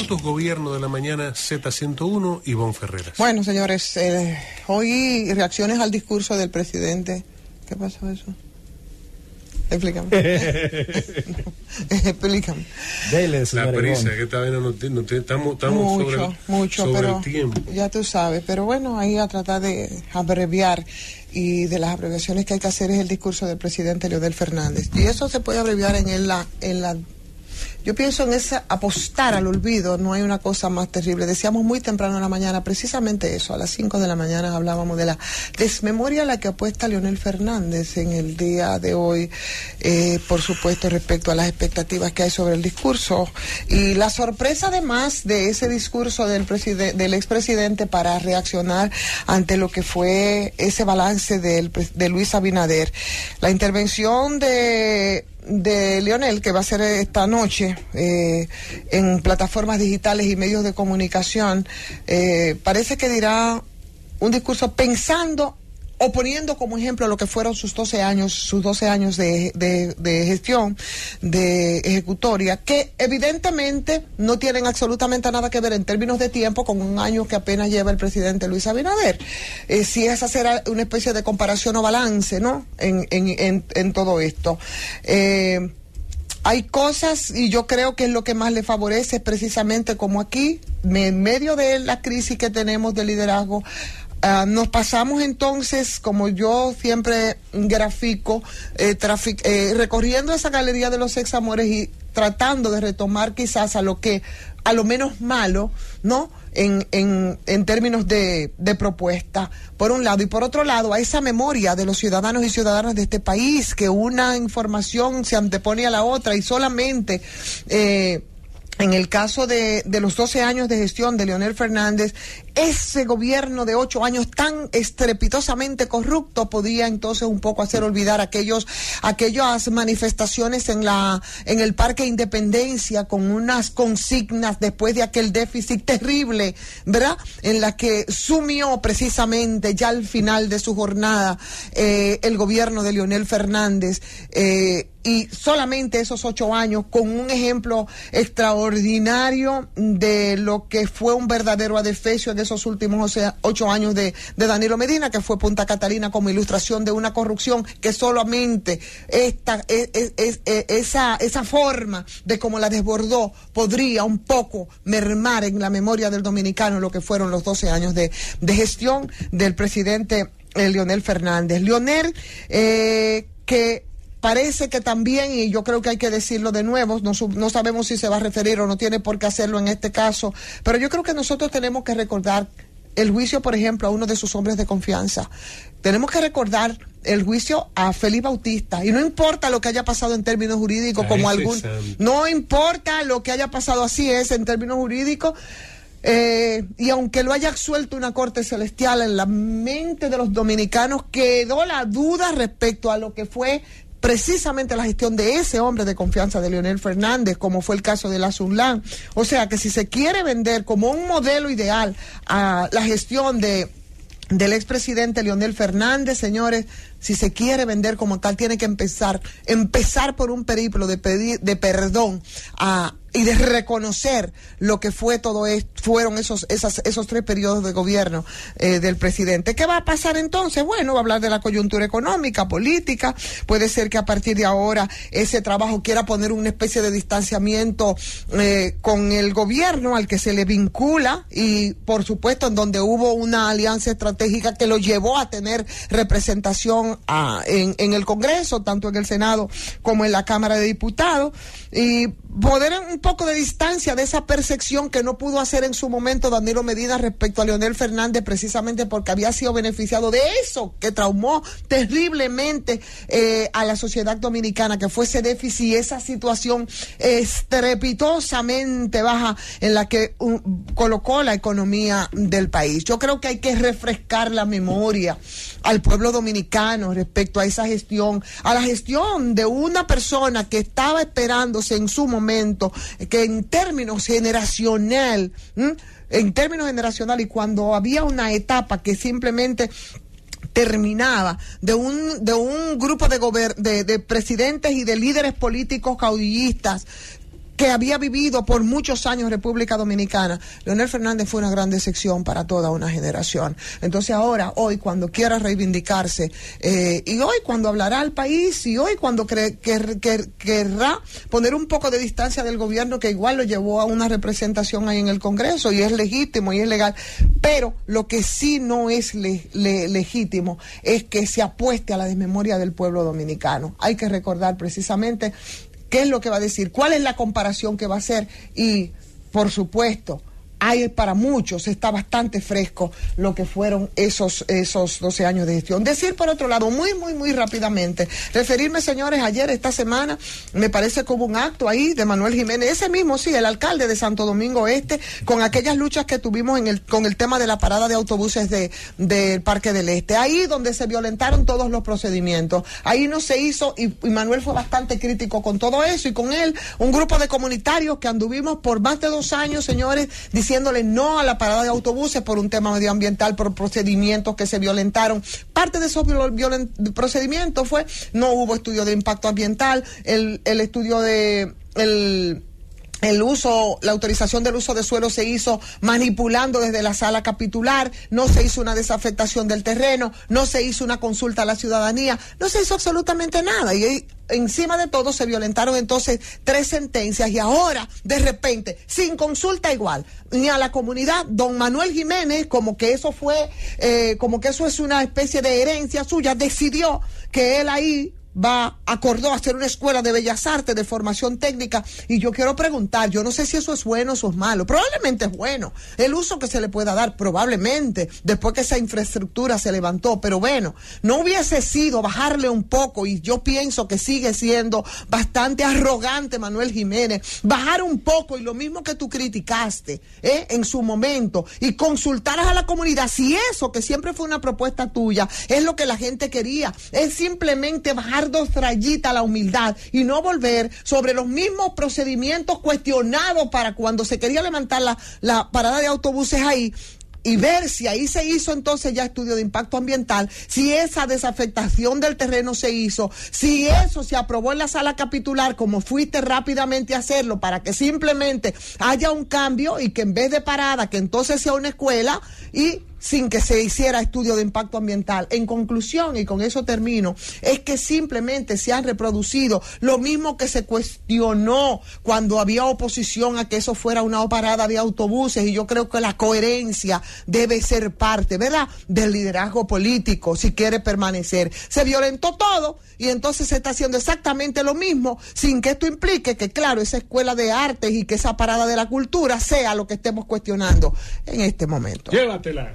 minutos, Gobierno de la Mañana, Z101, Ivonne Ferreras. Bueno, señores, hoy reacciones al discurso del presidente. ¿Qué pasó eso? Explícame. Explícame. Dele, la prisa, que esta vez estamos sobre pero el tiempo. Ya tú sabes, pero bueno, ahí a tratar de abreviar, y de las abreviaciones que hay que hacer es el discurso del presidente Leonel Fernández. Y eso se puede abreviar en la yo pienso en esa apostar al olvido. No hay una cosa más terrible. Decíamos muy temprano en la mañana precisamente eso. A las 5 de la mañana hablábamos de la desmemoria a la que apuesta Leonel Fernández en el día de hoy, por supuesto respecto a las expectativas que hay sobre el discurso y la sorpresa además de ese discurso del expresidente para reaccionar ante lo que fue ese balance de Luis Abinader. La intervención de Leonel, que va a ser esta noche en plataformas digitales y medios de comunicación, parece que dirá un discurso pensando o poniendo como ejemplo lo que fueron sus 12 años de gestión, de ejecutoria, que evidentemente no tienen absolutamente nada que ver en términos de tiempo con un año que apenas lleva el presidente Luis Abinader. Si es hacer una especie de comparación o balance, ¿no?, en todo esto. Hay cosas, y yo creo que es lo que más le favorece, es precisamente como aquí, en medio de la crisis que tenemos de liderazgo, nos pasamos entonces, como yo siempre grafico, recorriendo esa galería de los examores y tratando de retomar quizás a lo menos malo, ¿no?, en términos de propuesta, por un lado, y por otro lado, a esa memoria de los ciudadanos y ciudadanas de este país, que una información se antepone a la otra y solamente en el caso de los 12 años de gestión de Leonel Fernández, ese gobierno de 8 años tan estrepitosamente corrupto podía entonces un poco hacer olvidar aquellas manifestaciones en el Parque Independencia con unas consignas después de aquel déficit terrible, ¿verdad?, en la que sumió precisamente ya al final de su jornada el gobierno de Leonel Fernández, y solamente esos 8 años con un ejemplo extraordinario de lo que fue un verdadero adefesio en esos últimos 8 años de Danilo Medina, que fue Punta Catalina como ilustración de una corrupción que solamente esa forma de cómo la desbordó podría un poco mermar en la memoria del dominicano lo que fueron los 12 años de gestión del presidente Leonel Fernández. Leonel, que parece que también, y yo creo que hay que decirlo de nuevo, no sabemos si se va a referir o no tiene por qué hacerlo en este caso, pero yo creo que nosotros tenemos que recordar el juicio, por ejemplo, a uno de sus hombres de confianza. Tenemos que recordar el juicio a Félix Bautista, y no importa lo que haya pasado en términos jurídicos, no importa lo que haya pasado, así es, en términos jurídicos. Y aunque lo haya absuelto una corte celestial, en la mente de los dominicanos quedó la duda respecto a lo que fue precisamente la gestión de ese hombre de confianza de Leonel Fernández, como fue el caso de la Sunlan. O sea que si se quiere vender como un modelo ideal a la gestión del expresidente Leonel Fernández, señores, si se quiere vender como tal, tiene que empezar por un periplo de perdón y de reconocer lo que fue todo esto, fueron esos 3 periodos de gobierno del presidente. ¿Qué va a pasar entonces? Bueno, va a hablar de la coyuntura económica, política. Puede ser que a partir de ahora ese trabajo quiera poner una especie de distanciamiento con el gobierno al que se le vincula, y por supuesto en donde hubo una alianza estratégica que lo llevó a tener representación en el Congreso, tanto en el Senado como en la Cámara de Diputados, y poder un poco de distancia de esa percepción que no pudo hacer en su momento Danilo Medina respecto a Leonel Fernández, precisamente porque había sido beneficiado de eso que traumó terriblemente a la sociedad dominicana, que fue ese déficit y esa situación estrepitosamente baja en la que colocó la economía del país. Yo creo que hay que refrescar la memoria al pueblo dominicano respecto a esa gestión, a la gestión de una persona que estaba esperándose en su momento, que en términos generacional, y cuando había una etapa que simplemente terminaba de un grupo de presidentes y de líderes políticos caudillistas que había vivido por muchos años República Dominicana, Leonel Fernández fue una gran decepción para toda una generación. Entonces ahora, hoy, cuando quiera reivindicarse, y hoy cuando hablará al país, y hoy cuando querrá poner un poco de distancia del gobierno, que igual lo llevó a una representación ahí en el Congreso, y es legítimo y es legal, pero lo que sí no es legítimo es que se apueste a la desmemoria del pueblo dominicano. Hay que recordar precisamente qué es lo que va a decir, cuál es la comparación que va a hacer, y por supuesto, para muchos está bastante fresco lo que fueron esos 12 años de gestión. Decir, por otro lado, muy rápidamente, referirme, señores, esta semana, me parece que hubo un acto ahí de Manuel Jiménez, ese mismo, sí, el alcalde de Santo Domingo Este, con aquellas luchas que tuvimos con el tema de la parada de autobuses del Parque del Este, ahí donde se violentaron todos los procedimientos, ahí no se hizo, y Manuel fue bastante crítico con todo eso, y con él, un grupo de comunitarios que anduvimos por más de 2 años, señores, diciéndole no a la parada de autobuses por un tema medioambiental, por procedimientos que se violentaron. Parte de esos procedimientos no hubo estudio de impacto ambiental, el estudio de la autorización del uso de suelo se hizo manipulando desde la sala capitular, no se hizo una desafectación del terreno, no se hizo una consulta a la ciudadanía, no se hizo absolutamente nada, y encima de todo se violentaron entonces 3 sentencias, y ahora, de repente, sin consulta igual, ni a la comunidad, don Manuel Jiménez, como que eso es una especie de herencia suya, decidió que él ahí acordó hacer una escuela de bellas artes, de formación técnica, y yo quiero preguntar, yo no sé si eso es bueno o eso es malo, probablemente es bueno, el uso que se le pueda dar, probablemente, después que esa infraestructura se levantó, pero bueno, no hubiese sido bajarle un poco, y yo pienso que sigue siendo bastante arrogante Manuel Jiménez, bajar un poco, y lo mismo que tú criticaste, en su momento, y consultaras a la comunidad, si eso, que siempre fue una propuesta tuya, es lo que la gente quería, es simplemente bajar 2 rayitas a la humildad y no volver sobre los mismos procedimientos cuestionados para cuando se quería levantar la parada de autobuses ahí, y ver si ahí se hizo entonces ya estudio de impacto ambiental, si esa desafectación del terreno se hizo, si eso se aprobó en la sala capitular, como fuiste rápidamente a hacerlo, para que simplemente haya un cambio y que en vez de parada, que entonces sea una escuela, y sin que se hiciera estudio de impacto ambiental. En conclusión, y con eso termino, es que simplemente se han reproducido lo mismo que se cuestionó cuando había oposición a que eso fuera una parada de autobuses, y yo creo que la coherencia debe ser parte, ¿verdad?, del liderazgo político si quiere permanecer. Se violentó todo y entonces se está haciendo exactamente lo mismo, sin que esto implique que, claro, esa escuela de artes y que esa parada de la cultura sea lo que estemos cuestionando en este momento. Llévatela.